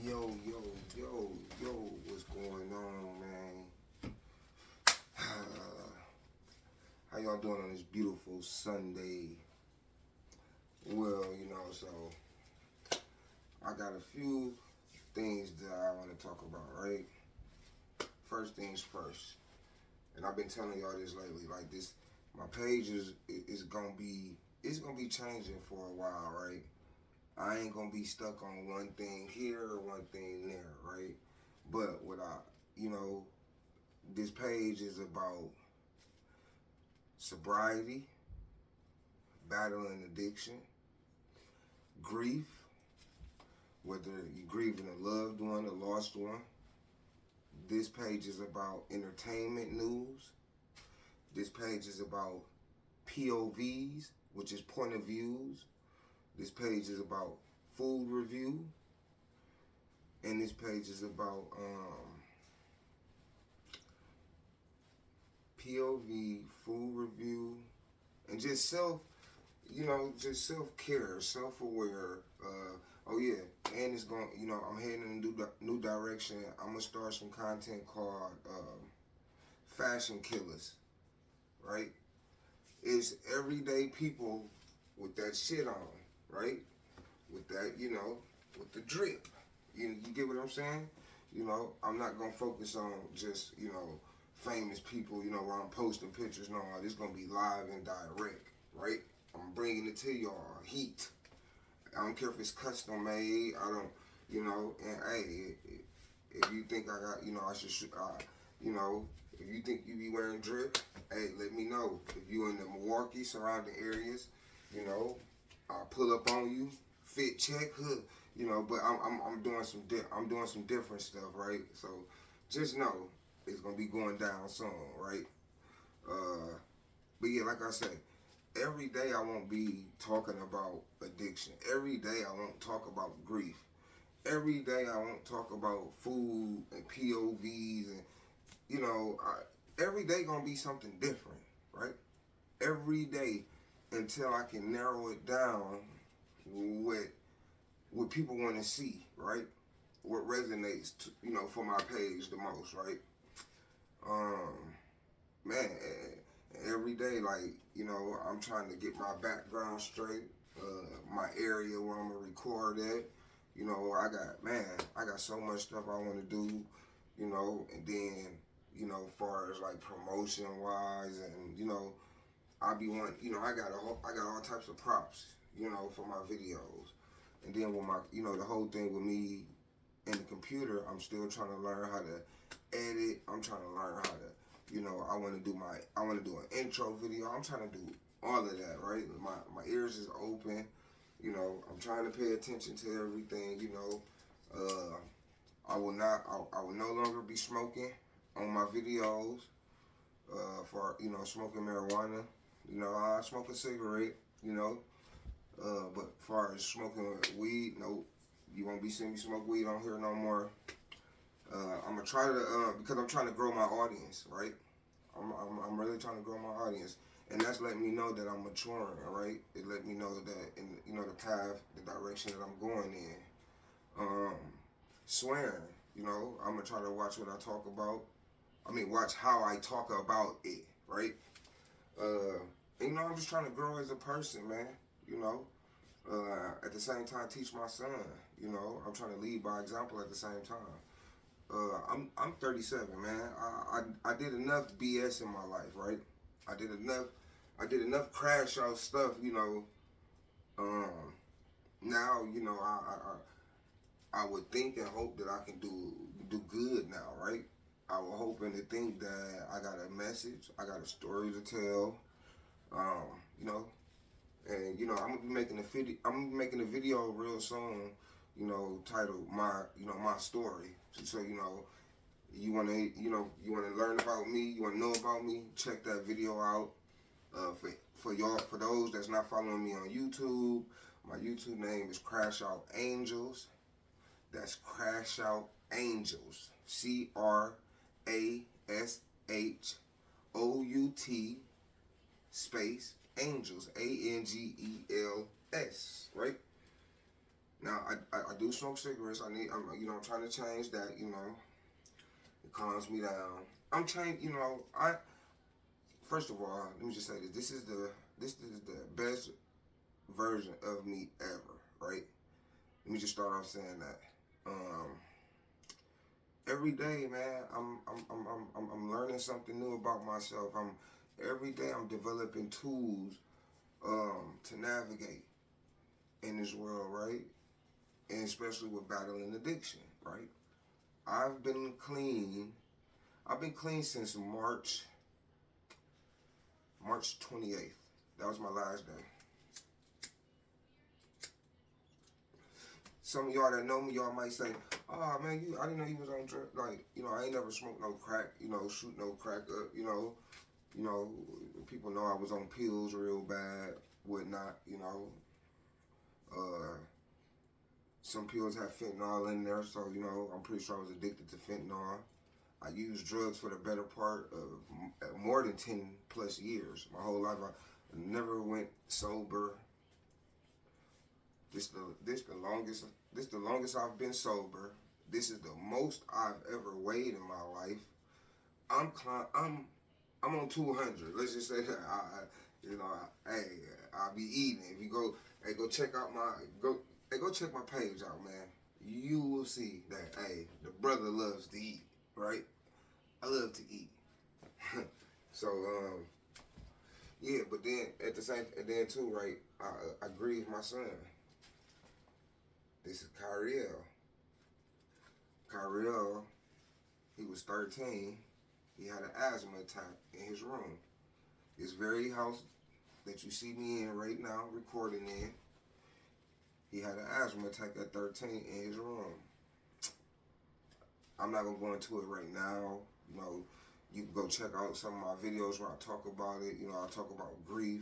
Yo, yo, yo, what's going on, man? How y'all doing on this beautiful Sunday? Well, so I got a few things that I want to talk about, right? First things first, and I've been telling y'all this lately, like this, my page is gonna be, it's gonna be changing for a while, right? I ain't gonna be stuck on one thing here or one thing there, right? But this page is about sobriety, battling addiction, grief, whether you're grieving a loved one, a lost one. This page is about entertainment news. This page is about POVs, which is point of views. This page is about food review. And this page is about POV, food review, and just just self-care, self-aware. Oh yeah, and it's going, I'm heading in a new direction. I'm gonna start some content called Fashion Killers, right? It's everyday people with that shit on, right? With that, with the drip. You get what I'm saying? I'm not gonna focus on just, famous people, where I'm posting pictures. No, this gonna be live and direct, right? I'm bringing it to y'all, heat. I don't care if it's custom made. I don't, and hey, if you think I got, I should, if you think you be wearing drip, hey, let me know. If you in the Milwaukee surrounding areas, I'll pull up on you, fit check, hood, but I'm doing some different stuff, right? So just know it's gonna be going down soon, right? But yeah, like I said, every day I won't be talking about addiction. Every day I won't talk about grief. Every day I won't talk about food and POVs and every day gonna be something different, right? Every day until I can narrow it down with what people want to see, right? What resonates, for my page the most, right? Um, Man, every day, like, I'm trying to get my background straight, my area where I'm gonna record at. I got so much stuff I want to do, and then, as far as like promotion wise, and I be one, I got all types of props, for my videos, and then with my, the whole thing with me and the computer, I'm still trying to learn how to edit. I'm trying to learn how to, I want to do an intro video. I'm trying to do all of that, right? My ears is open. I'm trying to pay attention to everything. I will not. I will no longer be smoking on my videos. For smoking marijuana. I smoke a cigarette. But as far as smoking weed, nope. You won't be seeing me smoke weed on here no more. I'm gonna try to because I'm trying to grow my audience, right? I'm really trying to grow my audience, and that's letting me know that I'm maturing, all right? It let me know that in the path, the direction that I'm going in. Swearing, I'm gonna try to watch what I talk about. Watch how I talk about it, right? I'm just trying to grow as a person, man. At the same time, teach my son. I'm trying to lead by example at the same time. I'm 37, man. I did enough BS in my life, right? I did enough crash out stuff, Now, I would think and hope that I can do good now, right? I was hoping to think that I got a message, I got a story to tell, um, you know, and I'm gonna be making a video. I'm gonna be making a video real soon, titled my story. So you wanna learn about me, you wanna know about me, check that video out. For y'all, for those that's not following me on YouTube, my YouTube name is Crash Out Angels. That's Crash Out Angels. CRASHOUT space Angels. ANGELS. Right? Now I do smoke cigarettes. I'm trying to change that. It calms me down. I'm trying. I first of all, let me just say this. This is the best version of me ever. Right. Let me just start off saying that. Um, every day, man, I'm learning something new about myself. Every day I'm developing tools to navigate in this world, right? And especially with battling addiction, right? I've been clean. I've been clean since March 28th. That was my last day. Some of y'all that know me, y'all might say, "Oh man, I didn't know you was on drugs." Like, I ain't never smoked no crack. Shoot no crack up. You know, people know I was on pills real bad, whatnot. Uh, some pills have fentanyl in there, so I'm pretty sure I was addicted to fentanyl. I used drugs for the better part of more than 10+ years. My whole life, I never went sober. This the longest I've been sober. This is the most I've ever weighed in my life. I'm on 200. Let's just say that. Hey, I'll be eating. If you go, hey, go check out go check my page out, man. You will see that, hey, the brother loves to eat, right? I love to eat. So, yeah, but then at the same, and then too, right? I grieve my son. This is Kyriel. Kyriel, he was 13. He had an asthma attack in his room. This very house that you see me in right now, recording in, he had an asthma attack at 13 in his room. I'm not gonna go into it right now. You can go check out some of my videos where I talk about it. I talk about grief.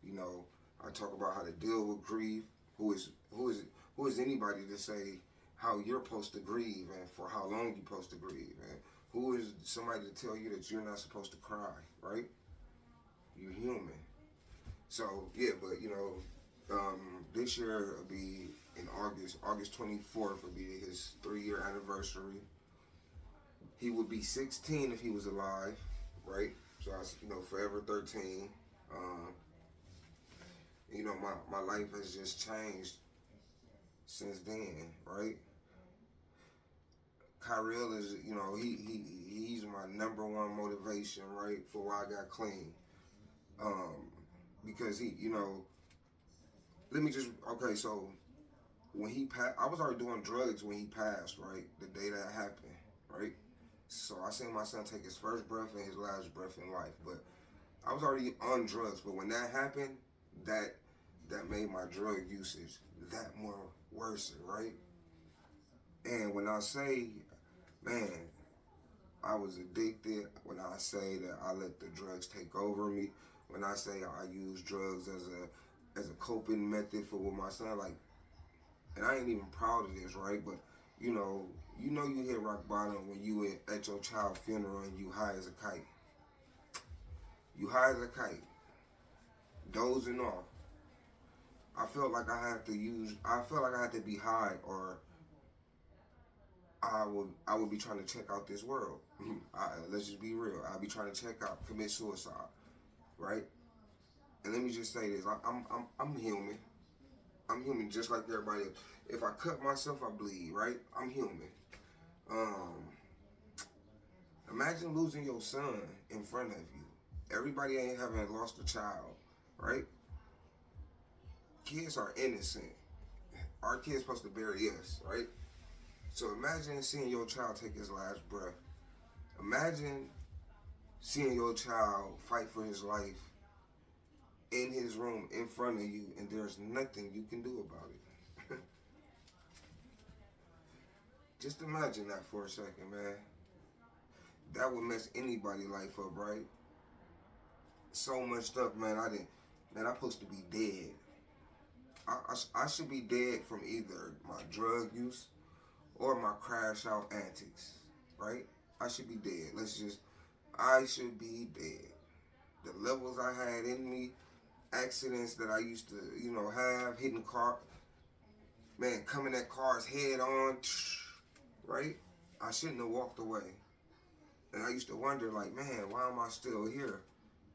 I talk about how to deal with grief. Who is anybody to say how you're supposed to grieve and for how long you're supposed to grieve? And who is somebody to tell you that you're not supposed to cry, right? You're human. So yeah, but this year will be in August. August 24th will be his 3-year anniversary. He would be 16 if he was alive, right? So I was, forever 13. Um, my life has just changed since then, right? Kyriel is, he's my number one motivation, right, for why I got clean. Um, because let me just, okay, so when he passed, I was already doing drugs when he passed, right? The day that happened, right? So I seen my son take his first breath and his last breath in life, but I was already on drugs. But when that happened, that that made my drug usage that more worse, right? And when I say, man, I was addicted, when I say that I let the drugs take over me, when I say I use drugs as a coping method for with my son, like, and I ain't even proud of this, right? But you hit rock bottom when you at your child's funeral and you high as a kite. You high as a kite, dozing off. I felt like I felt like I had to be high, or I would be trying to check out this world. Let's just be real. I'd be trying to check out, commit suicide, right? And let me just say this: I'm human. I'm human just like everybody else. If I cut myself, I bleed, right? I'm human. Um, Imagine losing your son in front of you. Everybody ain't haven't lost a child, right? Kids are innocent. Our kids supposed to bury us, right? So imagine seeing your child take his last breath. Imagine seeing your child fight for his life in his room in front of you, and there's nothing you can do about it. Just imagine that for a second, man. That would mess anybody's life up, right? So much stuff, man. Man, I'm supposed to be dead. I should be dead from either my drug use or my crash out antics, right? I should be dead. I should be dead. The levels I had in me, accidents that I used to, have, hitting car. man, coming at cars head on, right? I shouldn't have walked away. And I used to wonder, like, man, why am I still here?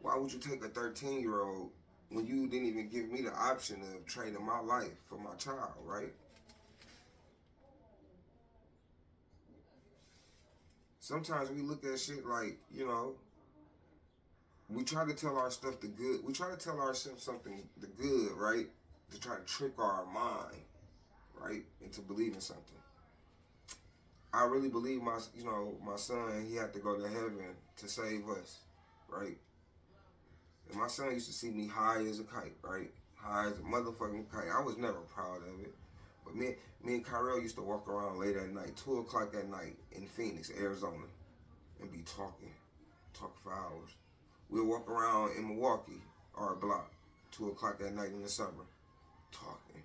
Why would you take a 13-year-old when you didn't even give me the option of trading my life for my child, right? Sometimes we look at shit like, we try to tell our stuff the good. We try to tell ourselves something the good, right? To try to trick our mind, right, into believing something. I really believe my son, he had to go to heaven to save us, right? And my son used to see me high as a kite, right? High as a motherfucking kite. I was never proud of it. But me and Kyrell used to walk around late at night, 2 o'clock at night in Phoenix, Arizona, and be talking for hours. We'll walk around in Milwaukee, our block, 2 o'clock at night in the summer, talking.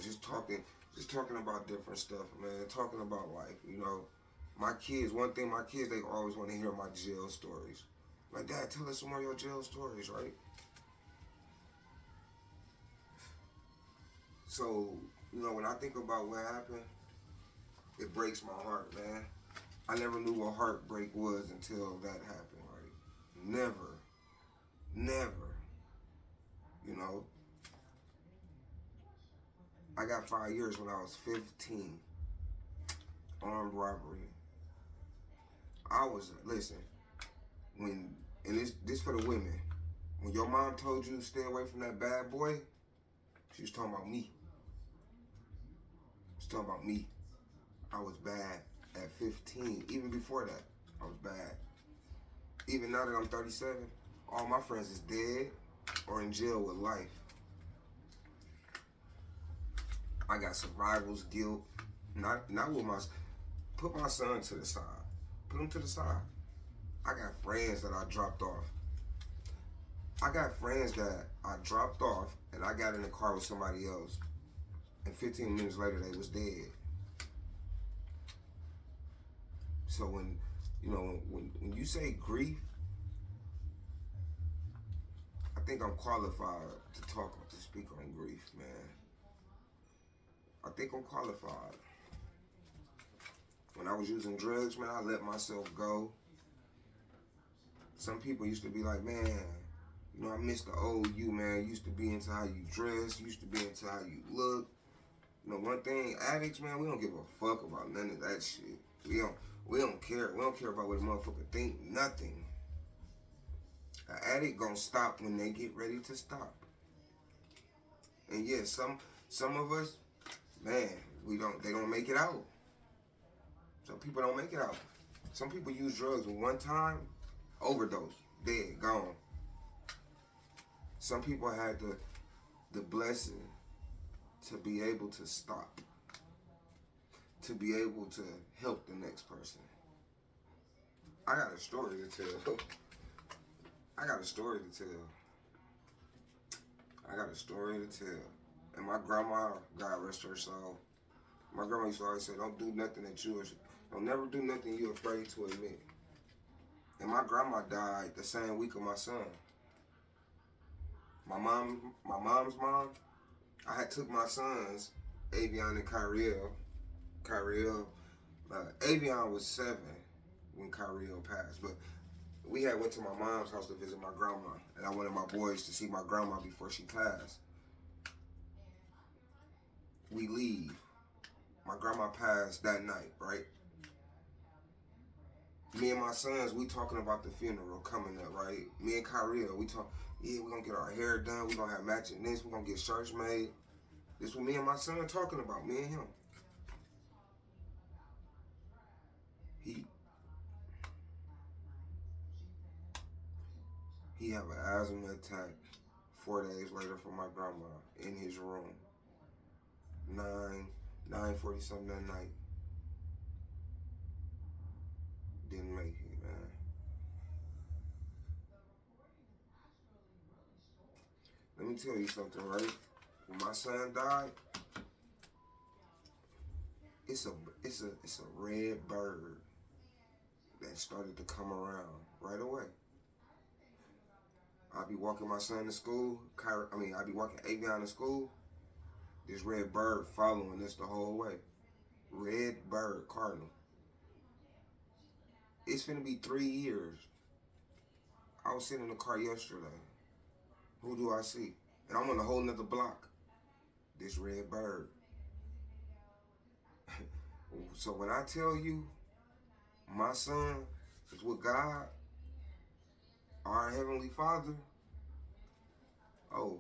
Just talking about different stuff, man. Talking about life, My kids, they always want to hear my jail stories. Like, Dad, tell us some more of your jail stories, right? So, when I think about what happened, it breaks my heart, man. I never knew what heartbreak was until that happened, right? Never. I got 5 years when I was 15. Armed robbery. Listen, and this for the women. When your mom told you to stay away from that bad boy, she was talking about me. She was talking about me. I was bad at 15. Even before that, I was bad. Even now that I'm 37, all my friends is dead or in jail with life. I got survival's guilt. Not with put my son to the side. Put him to the side. I got friends that I dropped off. I got friends that I dropped off and I got in the car with somebody else. And 15 minutes later, they was dead. So when you say grief, I think I'm qualified to speak on grief, man. I think I'm qualified. When I was using drugs, man, I let myself go. Some people used to be like, man, I miss the old you, man. You used to be into how you dress. You used to be into how you look. One thing, addicts, man, we don't give a fuck about none of that shit. We don't care. We don't care about what a motherfucker think. Nothing. An addict gonna stop when they get ready to stop. And yeah, some of us, man, they don't make it out. Some people don't make it out. Some people use drugs one time, overdose, dead, gone. Some people had the blessing to be able to stop, to be able to help the next person. I got a story to tell. I got a story to tell. And my grandma, God rest her soul, my grandma used to always say, don't do nothing don't never do nothing you're afraid to admit. And my grandma died the same week of my son. My mom's mom, I had took my sons, Avion and Kyriel. Avion was 7 when Kyriel passed, but we had went to my mom's house to visit my grandma, and I wanted my boys to see my grandma before she passed. We leave. My grandma passed that night, right? Me and my sons, we talking about the funeral coming up, right? Me and Kyriel, we talk, yeah, we're gonna get our hair done, we're gonna have matching this, we're gonna get shirts made. This is what me and my son are talking about, me and him. He have an asthma attack 4 days later from my grandma in his room. 9:40 something that night. Didn't make it, man. Let me tell you something, right? When my son died, it's a red bird that started to come around right away. I'll be walking my son to school. I'll be walking Avion to school. This red bird following us the whole way. Red bird, cardinal. It's finna be 3 years. I was sitting in the car yesterday. Who do I see? And I'm on a whole nother block. This red bird. So when I tell you my son is with God, our Heavenly Father, oh,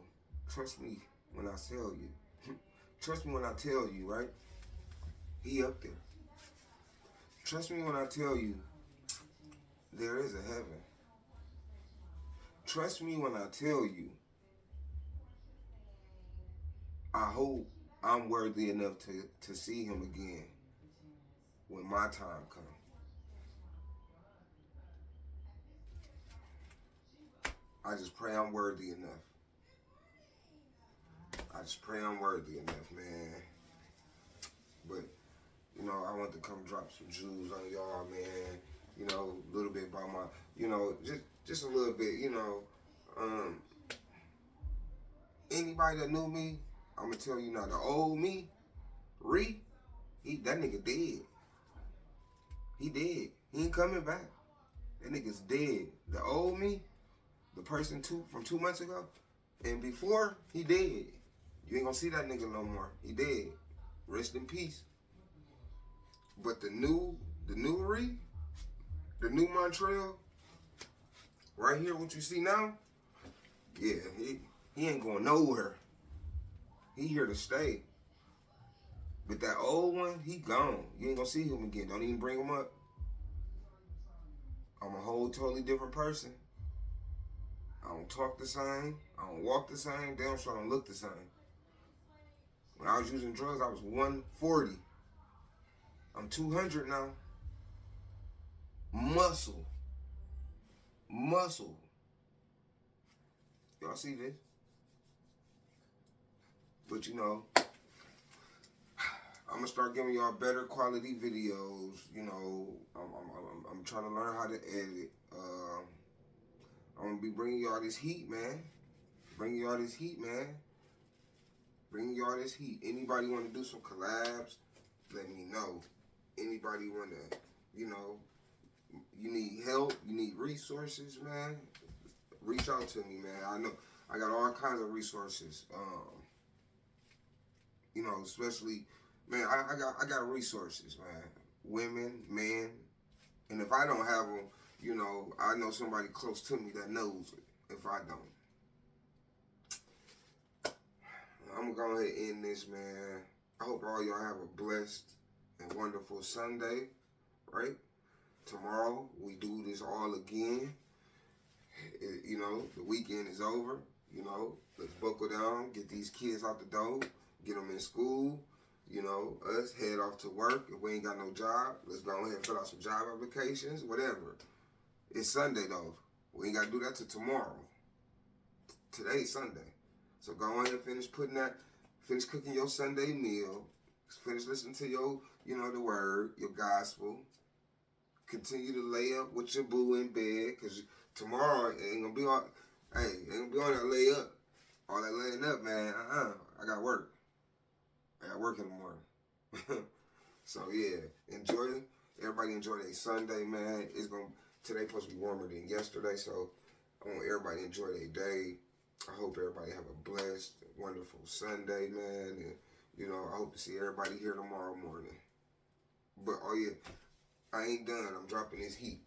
trust me when I tell you. Trust me when I tell you, right? He up there. Trust me when I tell you there is a heaven. Trust me when I tell you I hope I'm worthy enough to see him again when my time comes. I just pray I'm worthy enough. I just pray I'm worthy enough, man. But, you know, I want to come drop some jewels on y'all, man. You know, a little bit about my, you know, just a little bit, you know. Anybody that knew me, I'm going to tell you now, the old me, that nigga dead. He dead. He ain't coming back. That nigga's dead. The old me, the person from 2 months ago, and before, he dead. You ain't gonna see that nigga no more. He dead. Rest in peace. But the new the new Montreal, right here, what you see now, yeah, he ain't going nowhere. He here to stay. But that old one, he gone. You ain't gonna see him again. Don't even bring him up. I'm a whole totally different person. I don't talk the same. I don't walk the same. Damn sure I don't look the same. When I was using drugs, I was 140. I'm 200 now. Muscle. Y'all see this? But you know, I'm gonna start giving y'all better quality videos. You know, I'm trying to learn how to edit. I'm gonna be bringing y'all this heat, man. Bringing y'all this heat. Anybody want to do some collabs? Let me know. Anybody want to, you know, you need help, you need resources, man, reach out to me, man. I know I got all kinds of resources. You know, especially, man, I got resources, man. Women, men, and if I don't have them, you know, I know somebody close to me that knows it if I don't. I'm gonna go ahead and end this, man. I hope all y'all have a blessed and wonderful Sunday, right? Tomorrow, we do this all again. You know, the weekend is over. You know, let's buckle down, get these kids out the door, get them in school. You know, us head off to work. If we ain't got no job, let's go ahead and fill out some job applications, whatever. It's Sunday, though. We ain't got to do that till tomorrow. Today's Sunday. So go ahead and finish cooking your Sunday meal. Finish listening to your, you know, the word, your gospel. Continue to lay up with your boo in bed, because tomorrow it ain't going to be all, ain't going to be all that lay up. All that laying up, man. I got work. I got work in the morning. So, yeah, everybody enjoy their Sunday, man. Today supposed to be warmer than yesterday, so I want everybody to enjoy their day. I hope everybody have a blessed, wonderful Sunday, man. And, you know, I hope to see everybody here tomorrow morning. But, oh, yeah, I ain't done. I'm dropping this heat.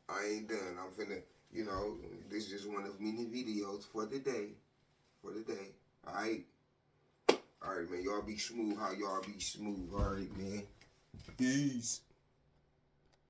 I ain't done. I'm finna, you know, this is just one of many videos for the day. All right? All right, man. Y'all be smooth how y'all be smooth. All right, man. Peace.